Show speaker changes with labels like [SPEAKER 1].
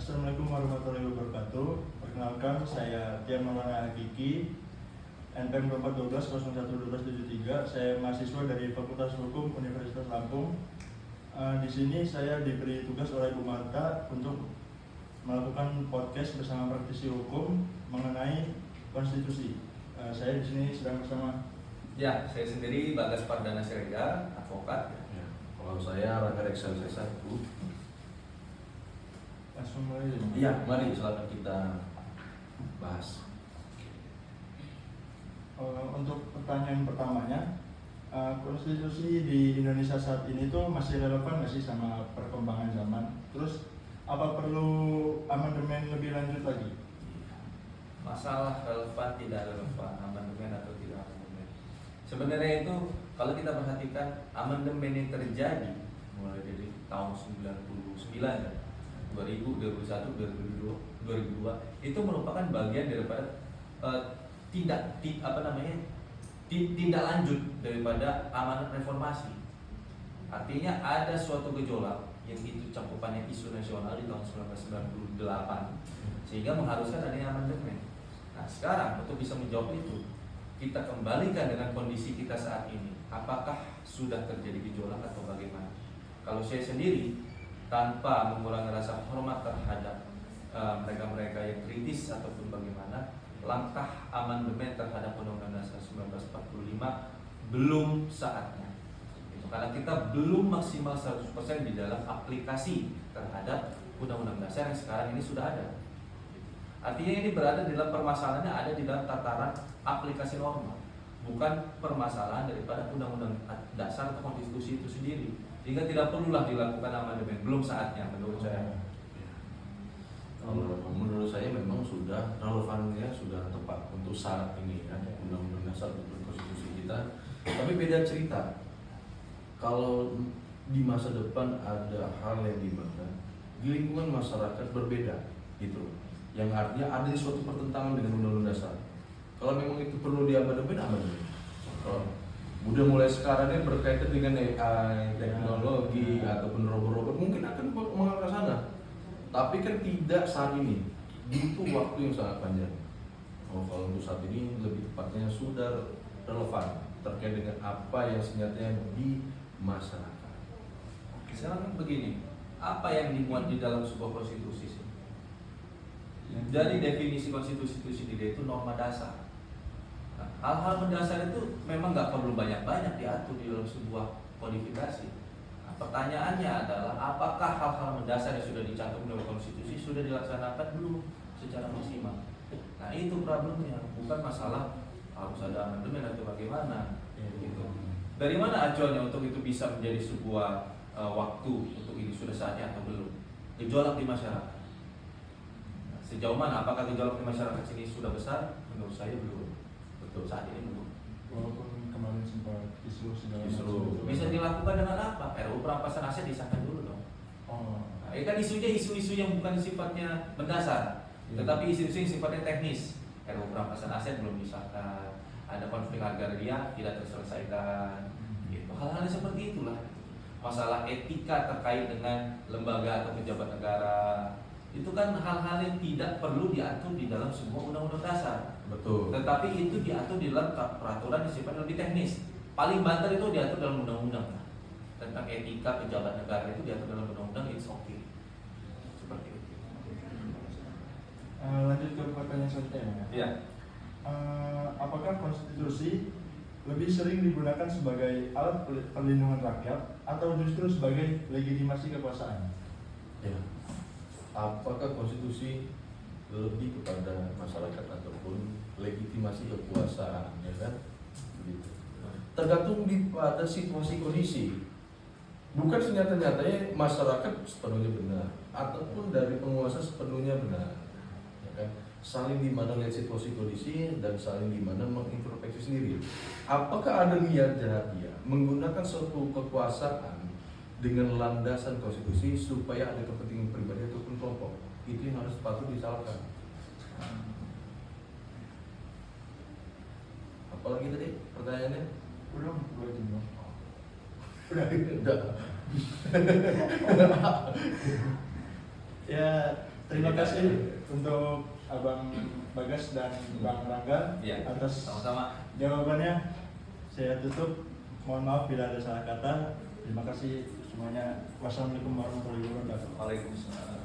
[SPEAKER 1] Assalamualaikum warahmatullahi wabarakatuh. Perkenalkan, saya Tian Maulana Kiki, NPM 2412011273. Saya mahasiswa dari Fakultas Hukum Universitas Lampung. Di sini saya diberi tugas oleh Bu Marta untuk melakukan podcast bersama praktisi hukum mengenai konstitusi. Saya di sini sedang bersama.
[SPEAKER 2] Ya, saya sendiri Bagas Pardana Siregar, advokat.
[SPEAKER 3] Ya. Kalau saya Rangga Reksa Sesatu.
[SPEAKER 1] Langsung mulai.
[SPEAKER 3] Iya, mari silakan kita bahas.
[SPEAKER 1] Untuk pertanyaan pertamanya, konstitusi di Indonesia saat ini tuh masih relevan nggak sih sama perkembangan zaman? Terus apa perlu amandemen lebih lanjut lagi?
[SPEAKER 2] Masalah relevan tidak relevan, amandemen atau tidak amandemen. Sebenarnya itu kalau kita perhatikan amandemen yang terjadi mulai dari tahun 99, 2000, 2001, 2002 itu merupakan bagian daripada tindak lanjut daripada amanat reformasi. Artinya ada suatu gejolak yang itu cakupannya isu nasional di tahun 1998 sehingga mengharuskan adanya amandemen. Nah sekarang untuk bisa menjawab itu kita kembalikan dengan kondisi kita saat ini. Apakah sudah terjadi gejolak atau bagaimana? Kalau saya sendiri tanpa mengurangi rasa hormat terhadap mereka-mereka yang kritis ataupun bagaimana, langkah amandemen terhadap Undang-Undang Dasar 1945 belum saatnya. Itu karena kita belum maksimal 100% di dalam aplikasi terhadap Undang-Undang Dasar yang sekarang ini sudah ada. Artinya ini berada di dalam permasalahannya ada di dalam tataran aplikasi norma, bukan permasalahan daripada Undang-Undang Dasar atau konstitusi itu sendiri. Sehingga tidak perlulah dilakukan amandemen, belum saatnya menurut saya.
[SPEAKER 3] Kalau menurut saya memang sudah relevannya sudah tepat untuk saat ini kan Undang-Undang Dasar untuk konstitusi kita. Tapi beda cerita. Kalau di masa depan ada hal yang dimana di lingkungan masyarakat berbeda gitu, yang artinya ada suatu pertentangan dengan Undang-Undang Dasar. Kalau memang itu perlu diamandemen, amandemen. Udah mulai sekarang ini berkaitan dengan AI, teknologi ataupun robot-robot mungkin akan mengarah ke sana. Tapi kan tidak saat ini. Butuh waktu yang sangat panjang. Kalau untuk saat ini lebih tepatnya sudah relevan terkait dengan apa yang sebenarnya di masyarakat.
[SPEAKER 2] Sekarang begini, apa yang dimuat di dalam sebuah konstitusi sih? Dari definisi konstitusi itu sendiri itu norma dasar. Nah, hal-hal mendasar itu memang nggak perlu banyak-banyak diatur di dalam sebuah kodifikasi. Nah, pertanyaannya adalah apakah hal-hal mendasar yang sudah dicantum dalam konstitusi sudah dilaksanakan belum secara maksimal? Nah itu problemnya, bukan masalah harus ada amandemen atau bagaimana. Gitu. Dari mana acuannya untuk itu bisa menjadi sebuah waktu untuk ini sudah saatnya atau belum? Gejolak di masyarakat. Nah, sejauh mana? Apakah gejolak di masyarakat sini sudah besar? Menurut saya belum. Betul, saat ini belum.
[SPEAKER 1] Walaupun kemarin sempat isu
[SPEAKER 2] Bisa dilakukan dengan apa? RUU perampasan aset disahkan dulu dong. Nah, kan isunya isu-isu yang bukan sifatnya mendasar, tetapi isu-isu yang sifatnya teknis. RUU perampasan aset belum disahkan, ada konflik agraria tidak terselesaikan, gitu. Hal-hal seperti itulah. Masalah etika terkait dengan lembaga atau pejabat negara, itu kan hal-hal yang tidak perlu diatur di dalam sebuah undang-undang dasar.
[SPEAKER 3] Betul.
[SPEAKER 2] Tetapi itu diatur di dalam peraturan yang sifatnya lebih teknis. Paling banter itu diatur dalam undang-undang. Tentang etika pejabat negara itu diatur dalam undang-undang, it's okay. Seperti itu.
[SPEAKER 1] Lanjut ke pertanyaan selanjutnya.
[SPEAKER 2] Ya.
[SPEAKER 1] Apakah konstitusi lebih sering digunakan sebagai alat perlindungan rakyat atau justru sebagai legitimasi kekuasaan?
[SPEAKER 3] Ya. Apakah konstitusi lebih kepada masyarakat ataupun legitimasi kekuasaan, ya kan? Begitu. Tergantung pada situasi kondisi. Bukan senyata-nyatanya masyarakat sepenuhnya benar ataupun dari penguasa sepenuhnya benar, ya kan? Saling di mana lihat situasi kondisi dan saling di mana mengintrospeksi sendiri. Apakah ada niat jahat dia menggunakan suatu kekuasaan dengan landasan konstitusi supaya ada kepentingan pribadi ataupun kelompok? Itu yang harus patut disalahkan. Apalagi tadi pertanyaannya?
[SPEAKER 1] Udah 2 jam dong.
[SPEAKER 3] Udah.
[SPEAKER 1] Ya terima kasih untuk Abang Bagas dan Bang Rangga
[SPEAKER 2] Iya,
[SPEAKER 1] atas
[SPEAKER 2] sama-sama.
[SPEAKER 1] jawabannya. Saya tutup, mohon maaf bila ada salah kata. Terima kasih semuanya. Wassalamualaikum warahmatullahi wabarakatuh.
[SPEAKER 2] Waalaikumsalam.